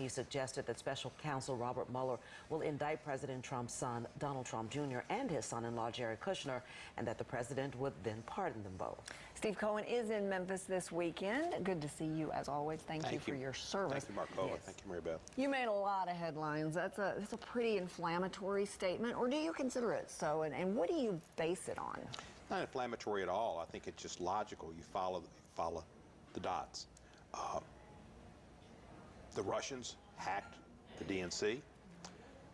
He suggested that special counsel Robert Mueller will indict President Trump's son, Donald Trump Jr., and his son-in-law, Jared Kushner, and that the president would then pardon them both. Steve Cohen is in Memphis this weekend. Good to see you, as always. Thank you for your service. Thank you, Mark Cohen. Yes. Thank you, Mary Beth. You made a lot of headlines. That's a pretty inflammatory statement, or do you consider it so? And what do you base it on? Not inflammatory at all. I think it's just logical. You follow the dots. The Russians hacked the DNC.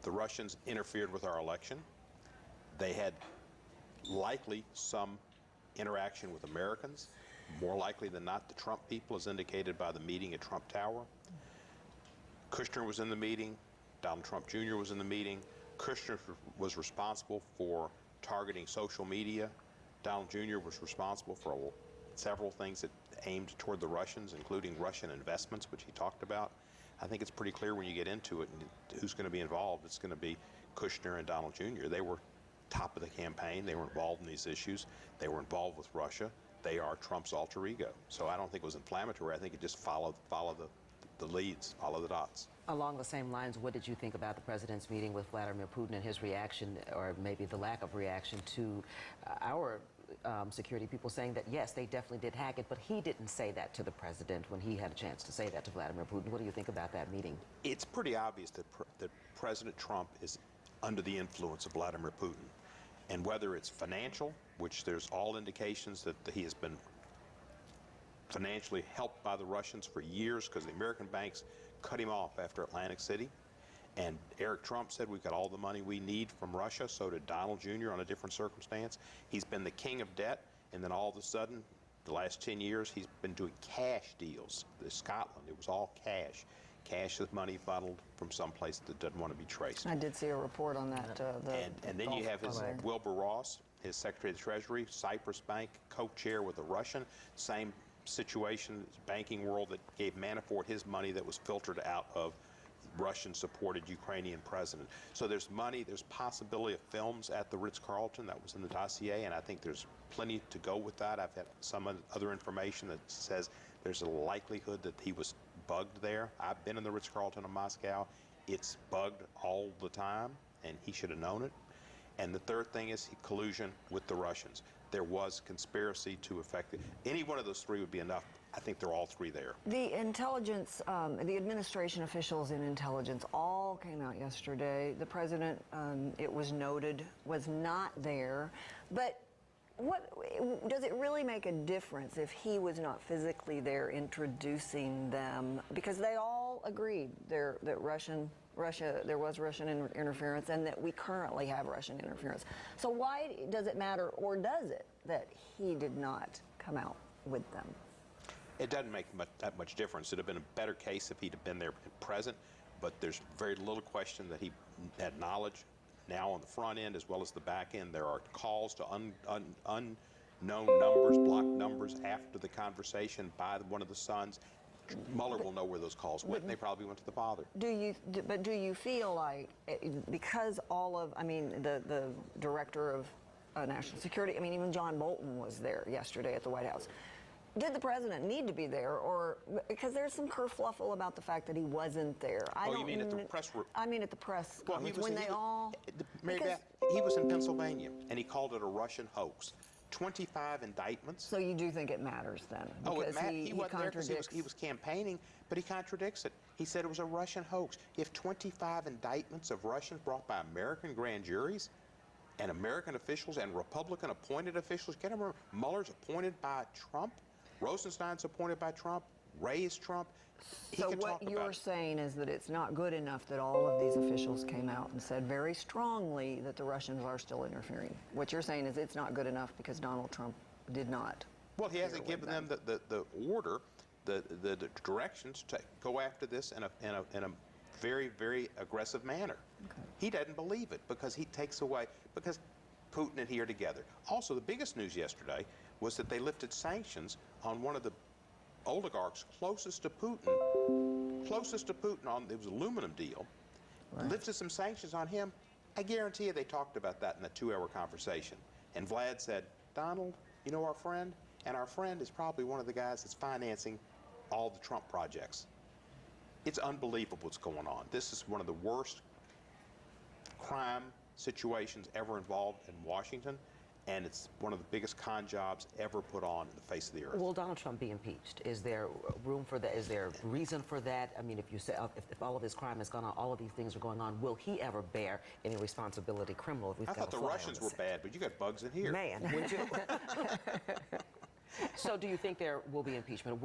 The Russians interfered with our election. They had likely some interaction with Americans, more likely than not the Trump people, as indicated by the meeting at Trump Tower. Kushner was in the meeting. Donald Trump Jr. was in the meeting. Kushner was responsible for targeting social media. Donald Jr. was responsible for several things that aimed toward the Russians, including Russian investments, which he talked about. I think it's pretty clear when you get into it and who's going to be involved. It's going to be Kushner and Donald Jr. They were top of the campaign. They were involved in these issues. They were involved with Russia. They are Trump's alter ego. So I don't think it was inflammatory. I think it just followed the leads, follow the dots. Along the same lines, what did you think about the president's meeting with Vladimir Putin and his reaction, or maybe the lack of reaction, to our security people saying that, yes, they definitely did hack it, but he didn't say that to the president when he had a chance to say that to Vladimir Putin? What do you think about that meeting? It's pretty obvious that President Trump is under the influence of Vladimir Putin. And whether it's financial, which there's all indications that he has been financially helped by the Russians for years, because the American banks cut him off after Atlantic City. And Eric Trump said, we've got all the money we need from Russia. So did Donald Jr. on a different circumstance. He's been the king of debt, and then all of a sudden, the last 10 years, he's been doing cash deals. Scotland, it was all cash. Cash with money funneled from someplace that doesn't want to be traced. I did see a report on that. And then you have his Wilbur Ross, his Secretary of the Treasury, Cyprus Bank, co-chair with a Russian. Same situation, banking world that gave Manafort his money that was filtered out of Russian-supported Ukrainian president. So there's money, there's possibility of films at the Ritz-Carlton. That was in the dossier, and I think there's plenty to go with that. I've had some other information that says there's a likelihood that he was bugged there. I've been in the Ritz-Carlton in Moscow. It's bugged all the time, and he should have known it. And the third thing is collusion with the Russians. There was conspiracy to affect it. Any one of those three would be enough. I think they're all three there. The intelligence, the administration officials in intelligence all came out yesterday. The president, it was noted, was not there. But what does it really make a difference if he was not physically there introducing them? Because they all agreed that there was Russian interference, and that we currently have Russian interference. So why does it matter, or does it, that he did not come out with them? It doesn't make that much difference. It would have been a better case if he'd have been there present, but there's very little question that he had knowledge. Now on the front end as well as the back end, there are calls to unknown numbers, blocked numbers after the conversation by one of the sons. Mueller will know where those calls went, and they probably went to the father. But do you feel like, because all of, I mean, the director of national security, I mean, even John Bolton was there yesterday at the White House. Did the president need to be there, or because there's some kerfluffle about the fact that he wasn't there? You mean at the press? I mean at the press well, conference, Mary Beth, he was in Pennsylvania, and he called it a Russian hoax. 25 indictments. So you do think it matters then? Because he wasn't there because he was campaigning, but he contradicts it. He said it was a Russian hoax. If 25 indictments of Russians brought by American grand juries and American officials and Republican appointed officials, you got to remember, Mueller's appointed by Trump, Rosenstein's appointed by Trump, Wray is Trump. So what you're saying is that it's not good enough that all of these officials came out and said very strongly that the Russians are still interfering. What you're saying is it's not good enough because Donald Trump did not. Well, he hasn't given them the order, the directions to go after this in a very, very aggressive manner. Okay. He doesn't believe it because he takes away, because Putin and he are together. Also, the biggest news yesterday was that they lifted sanctions on one of the oligarchs closest to Putin on, it was an aluminum deal, right. Lifted some sanctions on him. I guarantee you they talked about that in a 2-hour conversation. And Vlad said, Donald, you know our friend? And our friend is probably one of the guys that's financing all the Trump projects. It's unbelievable what's going on. This is one of the worst crime situations ever involved in Washington, and it's one of the biggest con jobs ever put on in the face of the earth. Will Donald Trump be impeached? Is there room for that? Is there reason for that? I mean, if you say if all of this crime has gone on, all of these things are going on, will he ever bear any responsibility criminal? If we've I got thought the a fly on Russians the were set? bad, but you got bugs in here. Man, would you? So do you think there will be impeachment?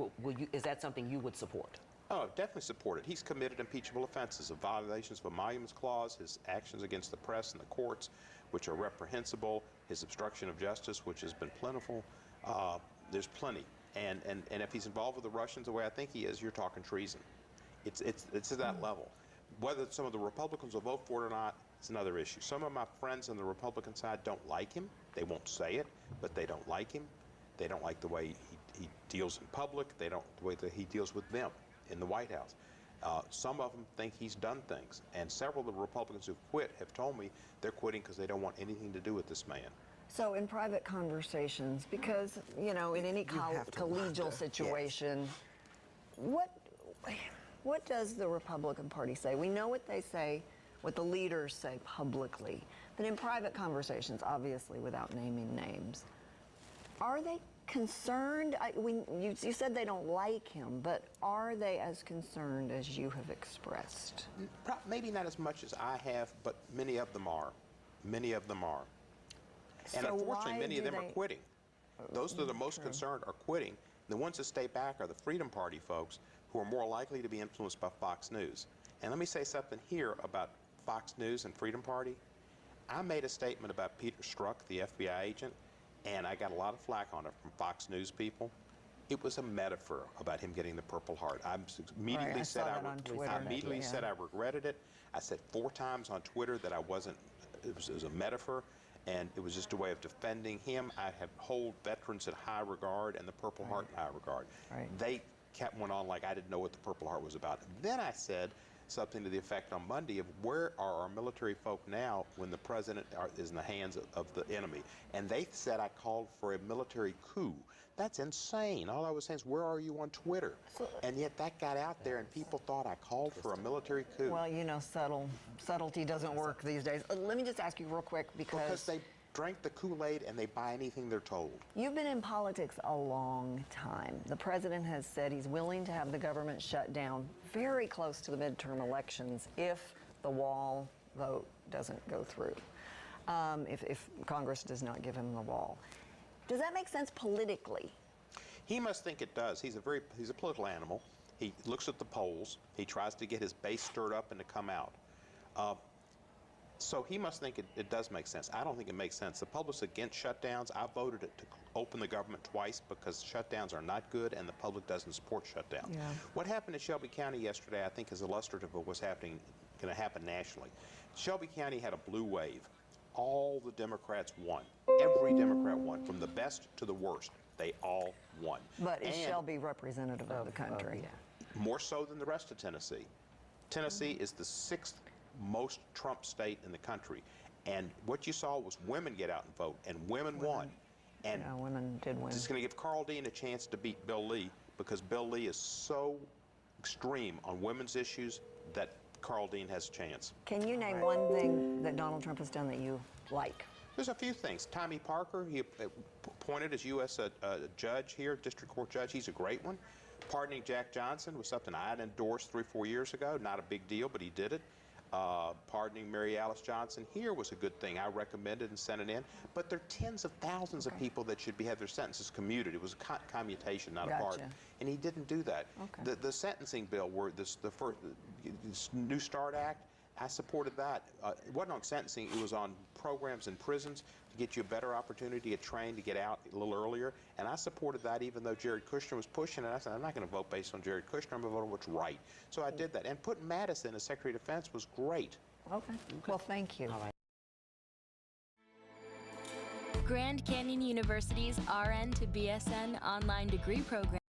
Is that something you would support? Oh, definitely support it. He's committed impeachable offenses of violations of Emoluments Clause, his actions against the press and the courts, which are reprehensible, his obstruction of justice, which has been plentiful. There's plenty. And if he's involved with the Russians the way I think he is, you're talking treason. It's at that level. Whether some of the Republicans will vote for it or not, it's another issue. Some of my friends on the Republican side don't like him. They won't say it, but they don't like him. They don't like the way he deals in public. They don't the way that he deals with them in the White House. Some of them think he's done things, and several of the Republicans who've quit have told me they're quitting because they don't want anything to do with this man. So in private conversations, because, you know, in any collegial situation, what does the Republican Party say? We know what they say, what the leaders say publicly, but in private conversations, obviously without naming names, are they concerned? You said they don't like him, but are they as concerned as you have expressed? Maybe not as much as I have, but many of them are. Many of them are. And So unfortunately, many of them are quitting. Those that are the most True. concerned are quitting. The ones that stay back are the Freedom Party folks who are more likely to be influenced by Fox News. And let me say something here about Fox News and Freedom Party. I made a statement about Peter Strzok, the FBI agent, and I got a lot of flack on it from Fox News people. It was a metaphor about him getting the Purple Heart. I immediately Right, I said saw that on Twitter. I immediately Yeah. said I regretted it. I said 4 times on Twitter that I wasn't. It was a metaphor, and it was just a way of defending him. I have hold veterans in high regard and the Purple Heart in high regard. Right. They went on like I didn't know what the Purple Heart was about. Then I said something to the effect on Monday of where are our military folk now when the president is in the hands of the enemy? And they said I called for a military coup. That's insane. All I was saying is, where are you on Twitter? And yet that got out there and people thought I called for a military coup. Well, you know, subtlety doesn't work these days. Let me just ask you real quick, Because they drank the Kool-Aid and they buy anything they're told. you've been in politics a long time. The president has said he's willing to have the government shut down very close to the midterm elections if the wall vote doesn't go through, if Congress does not give him the wall. Does that make sense politically? He must think it does. He's a political animal. He looks at the polls. He tries to get his base stirred up and to come out. So he must think it does make sense. I don't think it makes sense. The public's against shutdowns. I voted to open the government twice because shutdowns are not good and the public doesn't support shutdowns. Yeah. What happened in Shelby County yesterday, I think, is illustrative of what's going to happen nationally. Shelby County had a blue wave. All the Democrats won. Every Democrat won, from the best to the worst. They all won. But is Shelby representative of the country? More so than the rest of Tennessee. Tennessee is the 6th most Trump state in the country. And what you saw was women get out and vote, and women won. And Yeah, women did win. it's going to give Carl Dean a chance to beat Bill Lee, because Bill Lee is so extreme on women's issues that Carl Dean has a chance. Can you name one thing that Donald Trump has done that you like? There's a few things. Tommy Parker, he appointed as U.S. judge here, district court judge. He's a great one. Pardoning Jack Johnson was something I had endorsed 3 or 4 years ago. Not a big deal, but he did it. Pardoning Mary Alice Johnson here was a good thing. I recommended and sent it in. But there are tens of thousands of people that should have their sentences commuted. It was a commutation, not a pardon. And he didn't do that. Okay. The sentencing bill, where this New Start Act, I supported that. It wasn't on sentencing. It was on programs in prisons to get you a better opportunity to get trained, to get out a little earlier. And I supported that even though Jared Kushner was pushing it. I said, I'm not going to vote based on Jared Kushner. I'm going to vote on what's right. So I did that. And putting Madison as Secretary of Defense was great. Okay. Well, thank you. All right. Grand Canyon University's RN to BSN online degree program